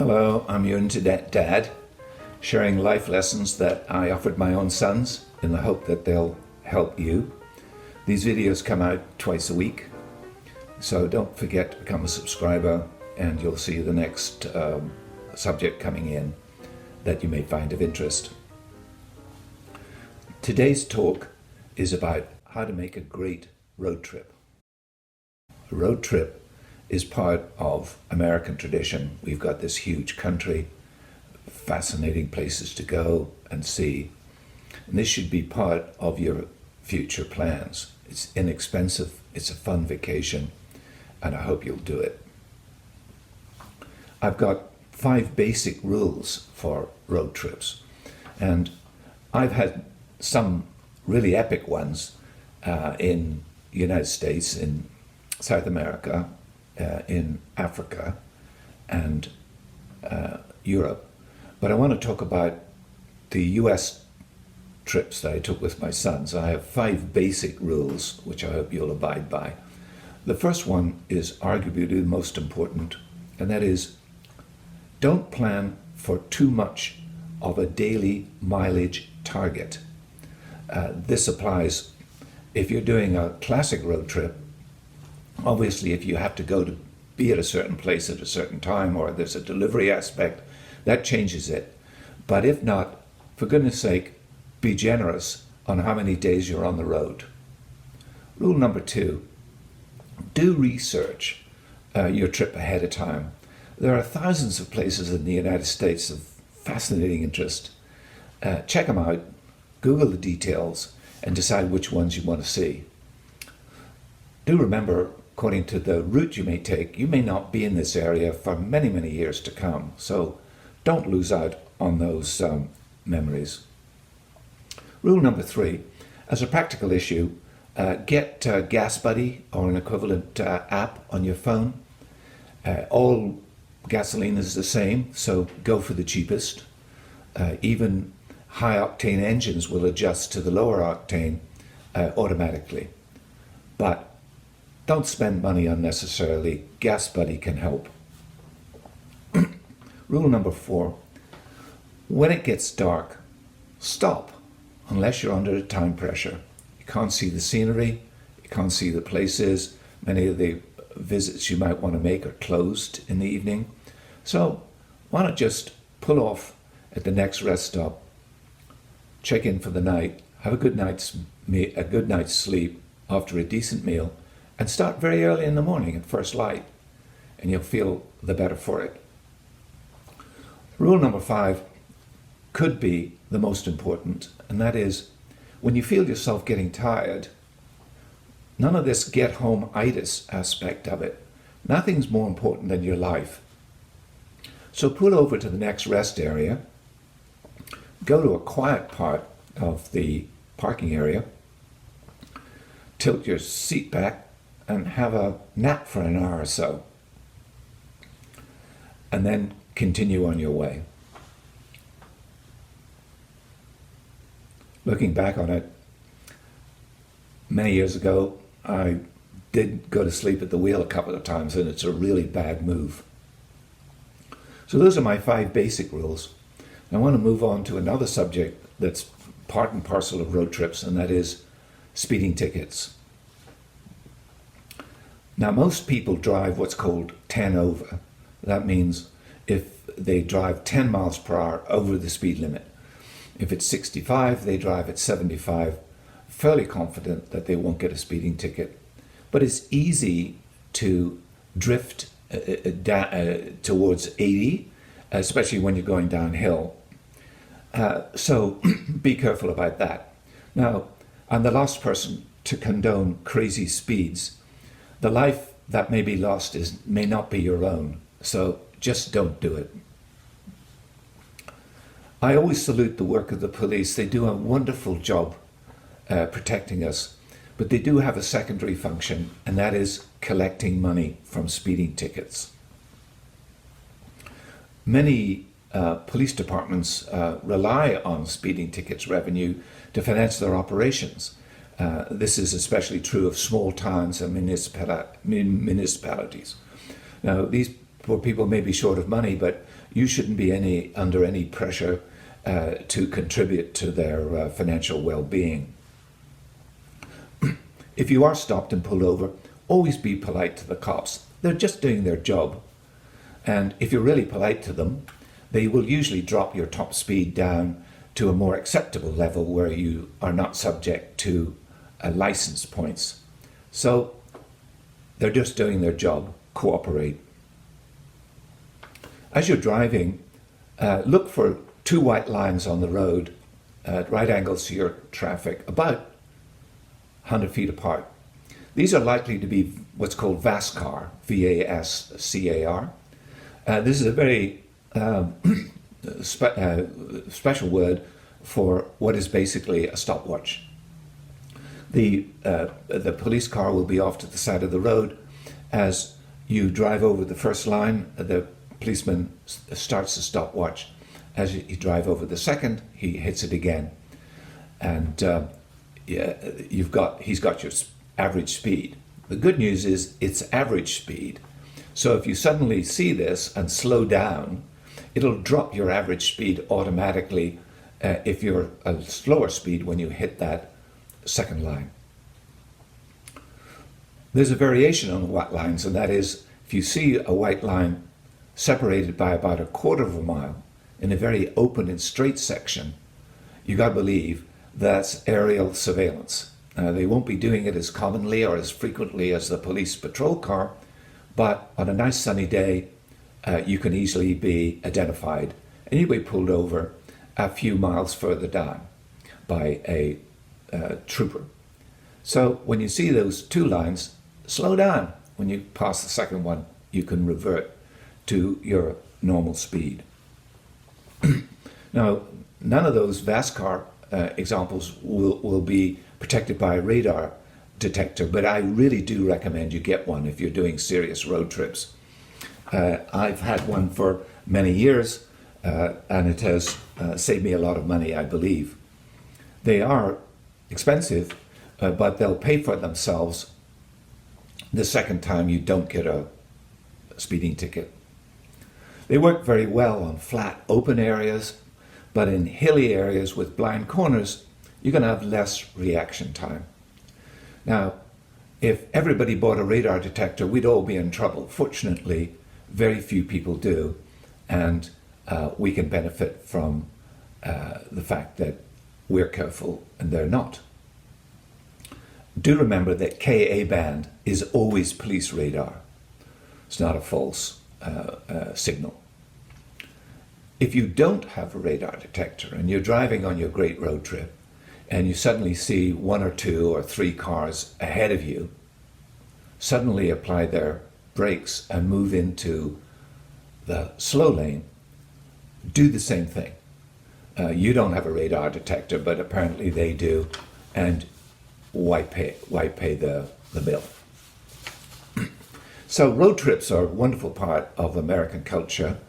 Hello, I'm your internet dad, sharing life lessons that I offered my own sons in the hope that they'll help you. These videos come out twice a week, so don't forget to become a subscriber and you'll see the next subject coming in that you may find of interest. Today's talk is about how to make a great road trip. A road trip is part of American tradition. We've got this huge country, fascinating places to go and see. And this should be part of your future plans. It's inexpensive, it's a fun vacation, and I hope you'll do it. I've got 5 basic rules for road trips, and I've had some really epic ones in the United States, in South America, in Africa and Europe. But I want to talk about the US trips that I took with my sons. I have 5 basic rules which I hope you'll abide by. The first one is arguably the most important, and that is don't plan for too much of a daily mileage target. This applies if you're doing a classic road trip. Obviously, if you have to go to be at a certain place at a certain time, or there's a delivery aspect, that changes it. But if not, for goodness sake, be generous on how many days you're on the road. Rule number 2, do research your trip ahead of time. There are thousands of places in the United States of fascinating interest. Check them out, Google the details, and decide which ones you want to see. Do remember, according to the route you may take, you may not be in this area for many, many years to come. So don't lose out on those memories. Rule number 3, as a practical issue, get GasBuddy or an equivalent app on your phone. All gasoline is the same, so go for the cheapest. Even high octane engines will adjust to the lower octane automatically. But don't spend money unnecessarily. GasBuddy can help. Rule number 4, when it gets dark, stop unless you're under time pressure. You can't see the scenery, you can't see the places. Many of the visits you might want to make are closed in the evening. So why not just pull off at the next rest stop, check in for the night, have a good night's sleep after a decent meal, and start very early in the morning at first light, and you'll feel the better for it. Rule number 5 could be the most important, and that is when you feel yourself getting tired, none of this get-home-itis aspect of it. Nothing's more important than your life. So pull over to the next rest area, go to a quiet part of the parking area, tilt your seat back, and have a nap for an hour or so, and then continue on your way. Looking back on it, many years ago, I did go to sleep at the wheel a couple of times, and it's a really bad move. So those are my 5 basic rules. I want to move on to another subject that's part and parcel of road trips, and that is speeding tickets. Now, most people drive what's called 10 over. That means if they drive 10 miles per hour over the speed limit. If it's 65, they drive at 75, fairly confident that they won't get a speeding ticket. But it's easy to drift towards 80, especially when you're going downhill. So be careful about that. Now, I'm the last person to condone crazy speeds. The life that may be lost may not be your own, so just don't do it. I always salute the work of the police. They do a wonderful job protecting us, but they do have a secondary function, and that is collecting money from speeding tickets. Many police departments rely on speeding tickets revenue to finance their operations. This is especially true of small towns and municipalities. Now, these poor people may be short of money, but you shouldn't be under any pressure to contribute to their financial well-being. If you are stopped and pulled over, always be polite to the cops. They're just doing their job. And if you're really polite to them, they will usually drop your top speed down to a more acceptable level where you are not subject to license points. So they're just doing their job. Cooperate. As you're driving, look for two white lines on the road at right angles to your traffic, about 100 feet apart. These are likely to be what's called VASCAR, V-A-S-C-A-R. This is a very special word for what is basically a stopwatch. The police car will be off to the side of the road. As you drive over the first line, the policeman starts the stopwatch. As you drive over the second, he hits it again. And he's got your average speed. The good news is it's average speed. So if you suddenly see this and slow down, it'll drop your average speed automatically if you're a slower speed when you hit that second line. There's a variation on the white lines, and that is if you see a white line separated by about a quarter of a mile in a very open and straight section, you got to believe that's aerial surveillance. They won't be doing it as commonly or as frequently as the police patrol car, but on a nice sunny day, you can easily be identified and you'll be pulled over a few miles further down by a trooper. So when you see those two lines, slow down. When you pass the second one, you can revert to your normal speed. Now, none of those VASCAR examples will be protected by a radar detector, but I really do recommend you get one if you're doing serious road trips. I've had one for many years, and it has saved me a lot of money, I believe. They are expensive, but they'll pay for themselves the second time you don't get a speeding ticket. They work very well on flat, open areas, but in hilly areas with blind corners, you're going to have less reaction time. Now, if everybody bought a radar detector, we'd all be in trouble. Fortunately, very few people do, and we can benefit from the fact that we're careful and they're not. Do remember that Ka band is always police radar. It's not a false signal. If you don't have a radar detector and you're driving on your great road trip and you suddenly see one or two or three cars ahead of you suddenly apply their brakes and move into the slow lane, do the same thing. You don't have a radar detector, but apparently they do, and why pay the bill? So road trips are a wonderful part of American culture.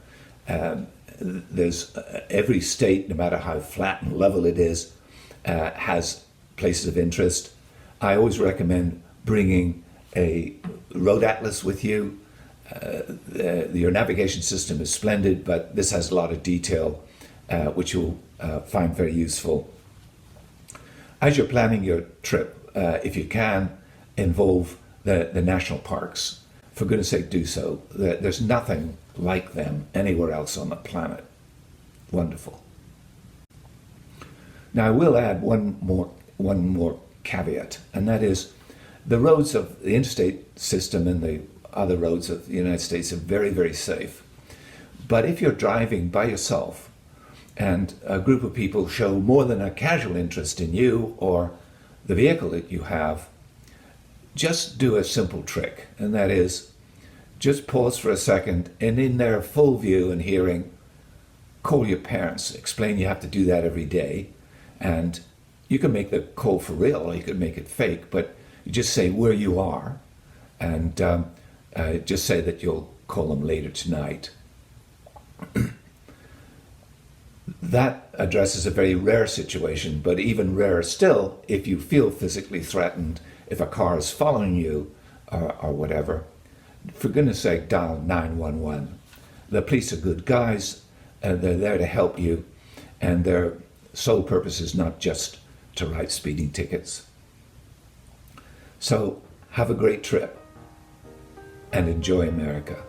There's every state, no matter how flat and level it is, has places of interest. I always recommend bringing a road atlas with you. Your navigation system is splendid, but this has a lot of detail, which you'll find very useful. As you're planning your trip, if you can, involve the national parks. For goodness sake, do so. There's nothing like them anywhere else on the planet. Wonderful. Now I will add one more caveat, and that is the roads of the interstate system and the other roads of the United States are very, very safe. But if you're driving by yourself and a group of people show more than a casual interest in you or the vehicle that you have, just do a simple trick, and that is just pause for a second and in their full view and hearing, call your parents, explain you have to do that every day, and you can make the call for real or you can make it fake, but you just say where you are and just say that you'll call them later tonight. That addresses a very rare situation, but even rarer still, if you feel physically threatened, if a car is following you or whatever, for goodness sake, dial 911. The police are good guys, they're there to help you, and their sole purpose is not just to write speeding tickets. So have a great trip and enjoy America.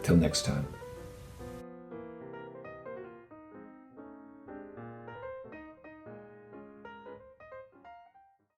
Till next time.